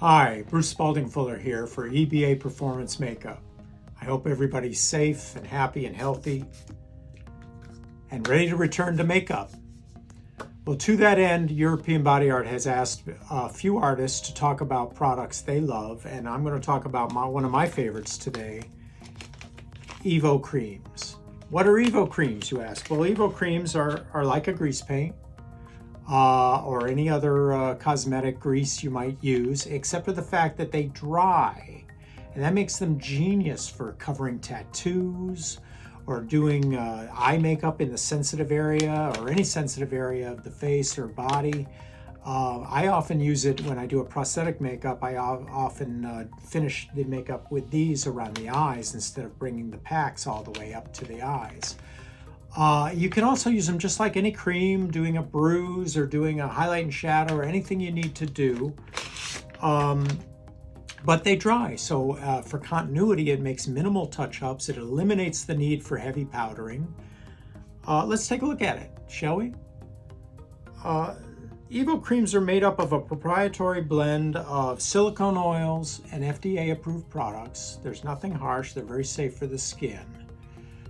Hi, Bruce Spaulding Fuller here for EBA Performance Makeup. I hope everybody's safe and happy and healthy and ready to return to makeup. Well, to that end, European Body Art has asked a few artists to talk about products they love, and I'm going to talk about one of my favorites today, Evo creams. What are Evo creams, you ask? Well, Evo creams are like a grease paint. Or any other cosmetic grease you might use, except for the fact that they dry. And that makes them genius for covering tattoos or doing eye makeup in the sensitive area or any sensitive area of the face or body. I often use it when I do a prosthetic makeup. I often finish the makeup with these around the eyes instead of bringing the packs all the way up to the eyes. You can also use them just like any cream, doing a bruise or doing a highlight and shadow or anything you need to do. But they dry, so for continuity, it makes minimal touch-ups. It eliminates the need for heavy powdering. Let's take a look at it, shall we? Evo creams are made up of a proprietary blend of silicone oils and FDA-approved products. There's nothing harsh. They're very safe for the skin.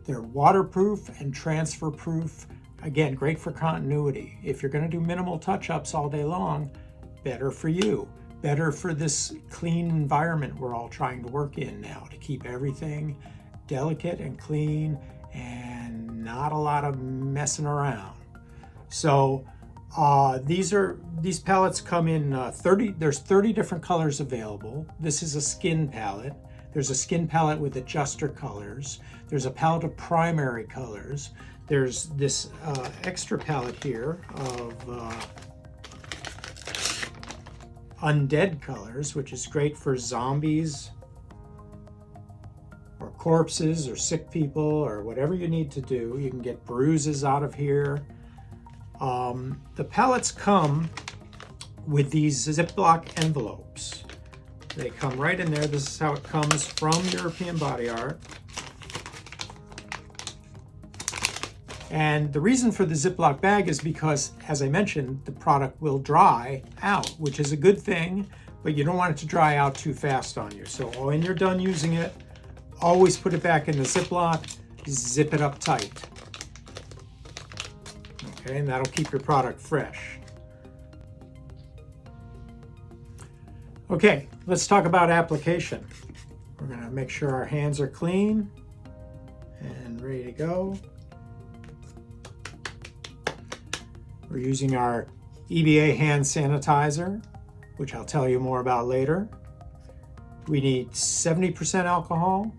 They're waterproof and transfer proof. Again, great for continuity. If you're going to do minimal touch-ups all day long, better for you. Better for this clean environment we're all trying to work in now, to keep everything delicate and clean and not a lot of messing around. So these palettes come in there's 30 different colors available. This is a skin palette. There's a skin palette with adjuster colors. There's a palette of primary colors. There's this extra palette here of undead colors, which is great for zombies or corpses or sick people or whatever you need to do. You can get bruises out of here. The palettes come with these Ziploc envelopes. They come right in there. This is how it comes from European Body Art. And the reason for the Ziploc bag is because, as I mentioned, the product will dry out, which is a good thing, but you don't want it to dry out too fast on you. So when you're done using it, always put it back in the Ziploc, zip it up tight. Okay, and that'll keep your product fresh. Okay, let's talk about application. We're going to make sure our hands are clean and ready to go. We're using our EBA hand sanitizer, which I'll tell you more about later. We need 70% alcohol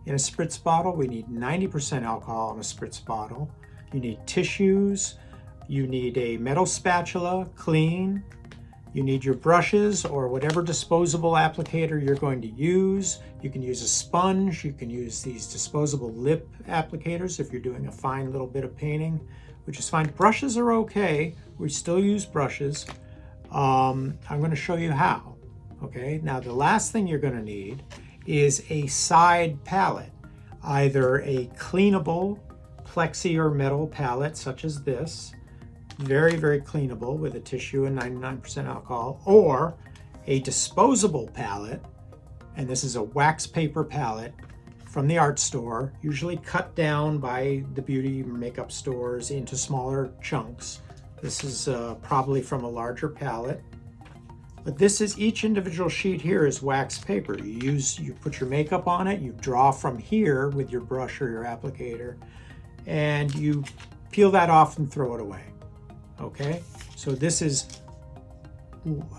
in a spritz bottle. We need 90% alcohol in a spritz bottle. You need tissues. You need a metal spatula, clean. You need your brushes or whatever disposable applicator you're going to use. You can use a sponge. You can use these disposable lip applicators if you're doing a fine little bit of painting, which is fine. Brushes are okay. We still use brushes. I'm going to show you how. Okay, now the last thing you're going to need is a side palette, either a cleanable plexi or metal palette such as this, very, very cleanable with a tissue and 99% alcohol, or a disposable palette, and this is a wax paper palette from the art store, usually cut down by the beauty makeup stores into smaller chunks. This is probably from a larger palette, but this is, each individual sheet here is wax paper. You put your makeup on it, you draw from here with your brush or your applicator, and you peel that off and throw it away. Okay, so this is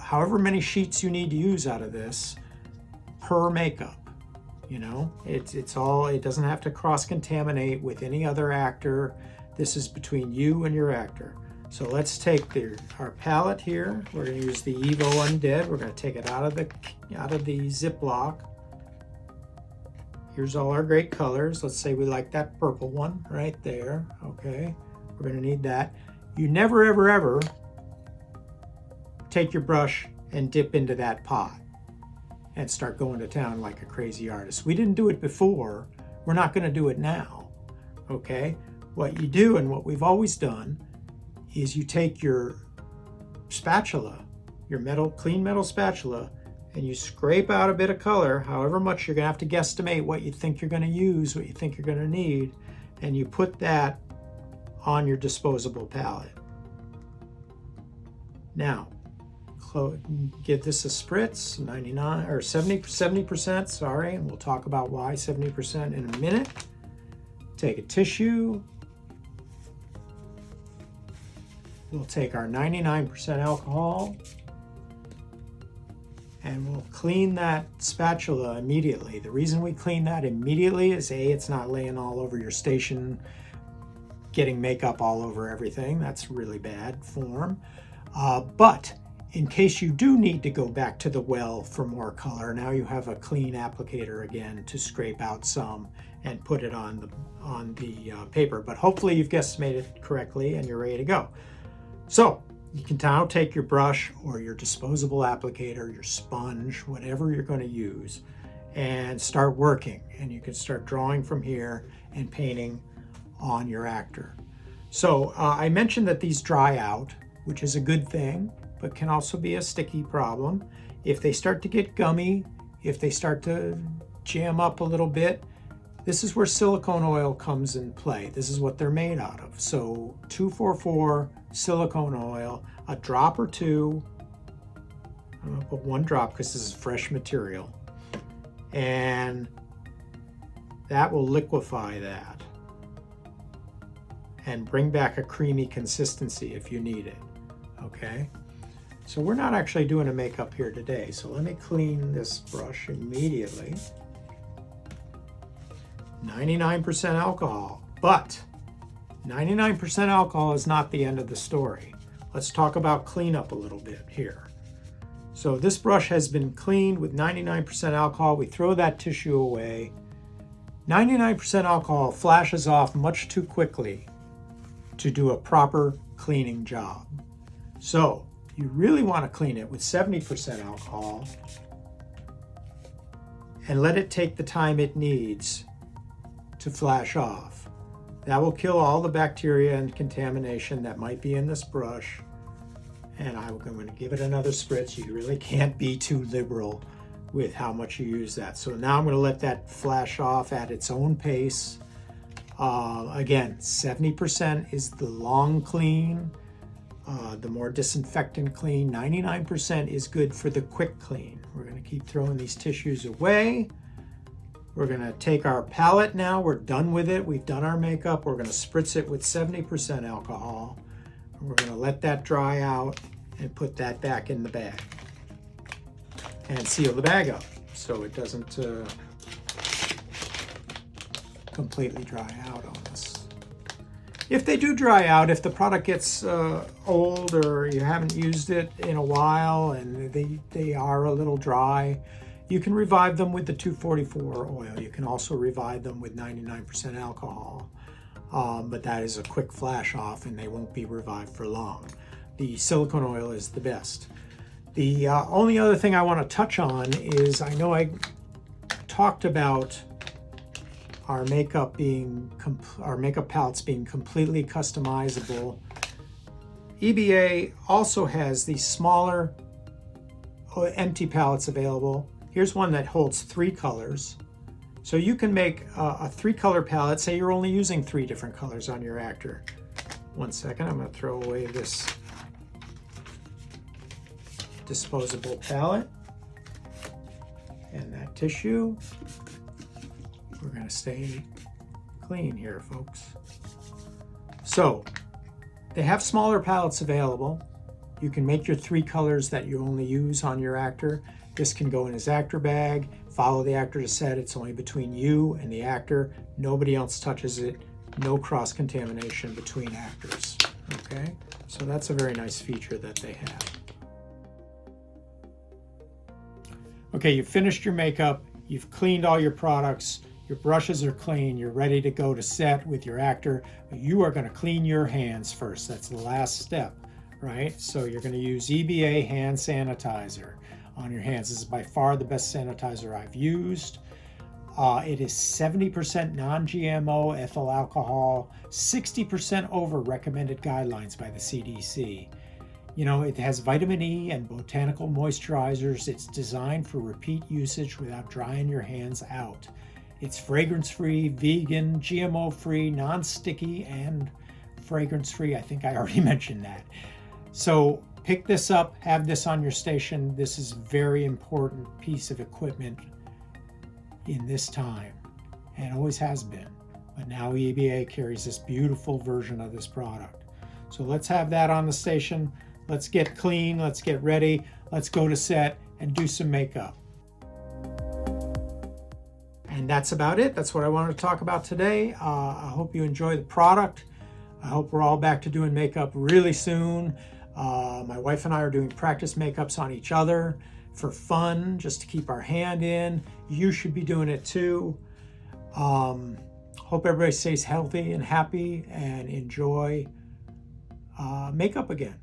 however many sheets you need to use out of this per makeup. You know, it's all, it doesn't have to cross-contaminate with any other actor. This is between you and your actor. So let's take our palette here. We're going to use the Evo Undead. We're going to take it out of the Ziploc. Here's all our great colors. Let's say we like that purple one right there. Okay, we're going to need that. You never, ever, ever take your brush and dip into that pot and start going to town like a crazy artist. We didn't do it before. We're not going to do it now. Okay? What you do, and what we've always done, is you take your spatula, your clean metal spatula, and you scrape out a bit of color, however much. You're going to have to guesstimate what you think you're going to use, what you think you're going to need, and you put that on your disposable palette. Now, give this a spritz, 99 or 70%, sorry, and we'll talk about why 70% in a minute. Take a tissue. We'll take our 99% alcohol and we'll clean that spatula immediately. The reason we clean that immediately is A, it's not laying all over your station, getting makeup all over everything. That's really bad form. But in case you do need to go back to the well for more color, now you have a clean applicator again to scrape out some and put it on the paper. But hopefully you've guesstimated correctly and you're ready to go. So you can now take your brush or your disposable applicator, your sponge, whatever you're going to use, and start working. And you can start drawing from here and painting on your actor. So I mentioned that these dry out, which is a good thing, but can also be a sticky problem. If they start to get gummy, if they start to jam up a little bit, this is where silicone oil comes in play. This is what they're made out of. So 2,4,4 silicone oil, a drop or two. I'm gonna put 1 drop because this is fresh material. And that will liquefy that and bring back a creamy consistency if you need it, okay? So we're not actually doing a makeup here today. So let me clean this brush immediately. 99% alcohol, but 99% alcohol is not the end of the story. Let's talk about cleanup a little bit here. So this brush has been cleaned with 99% alcohol. We throw that tissue away. 99% alcohol flashes off much too quickly to do a proper cleaning job. So you really want to clean it with 70% alcohol and let it take the time it needs to flash off. That will kill all the bacteria and contamination that might be in this brush. And I'm going to give it another spritz. You really can't be too liberal with how much you use that. So now I'm going to let that flash off at its own pace. Again, 70% is the long clean, the more disinfectant clean. 99% is good for the quick clean. We're going to keep throwing these tissues away. We're going to take our palette now. We're done with it. We've done our makeup. We're going to spritz it with 70% alcohol. We're going to let that dry out and put that back in the bag and seal the bag up so it doesn't completely dry out on us. If they do dry out, if the product gets old or you haven't used it in a while and they are a little dry, you can revive them with the 244 oil. You can also revive them with 99% alcohol, but that is a quick flash off and they won't be revived for long. The silicone oil is the best. The only other thing I want to touch on is, I know I talked about our makeup palettes being completely customizable. EBA also has these smaller empty palettes available. Here's one that holds 3 colors. So you can make a 3-color palette. Say you're only using 3 different colors on your actor. One second, I'm going to throw away this disposable palette and that tissue. We're going to stay clean here, folks. So they have smaller palettes available. You can make your 3 colors that you only use on your actor. This can go in his actor bag. Follow the actor to set. It's only between you and the actor. Nobody else touches it. No cross-contamination between actors. Okay, so that's a very nice feature that they have. Okay, you've finished your makeup. You've cleaned all your products. Your brushes are clean. You're ready to go to set with your actor. But you are going to clean your hands first. That's the last step, right? So you're going to use EBA hand sanitizer on your hands. This is by far the best sanitizer I've used. It is 70% non-GMO ethyl alcohol, 60% over recommended guidelines by the CDC. You know, it has vitamin E and botanical moisturizers. It's designed for repeat usage without drying your hands out. It's fragrance-free, vegan, GMO-free, non-sticky, and fragrance-free. I think I already mentioned that. So pick this up, have this on your station. This is a very important piece of equipment in this time, and always has been. But now EBA carries this beautiful version of this product. So let's have that on the station. Let's get clean, let's get ready, let's go to set and do some makeup. And that's about it. That's what I wanted to talk about today. I hope you enjoy the product. I hope we're all back to doing makeup really soon. My wife and I are doing practice makeups on each other for fun, just to keep our hand in. You should be doing it too. Hope everybody stays healthy and happy and enjoy makeup again.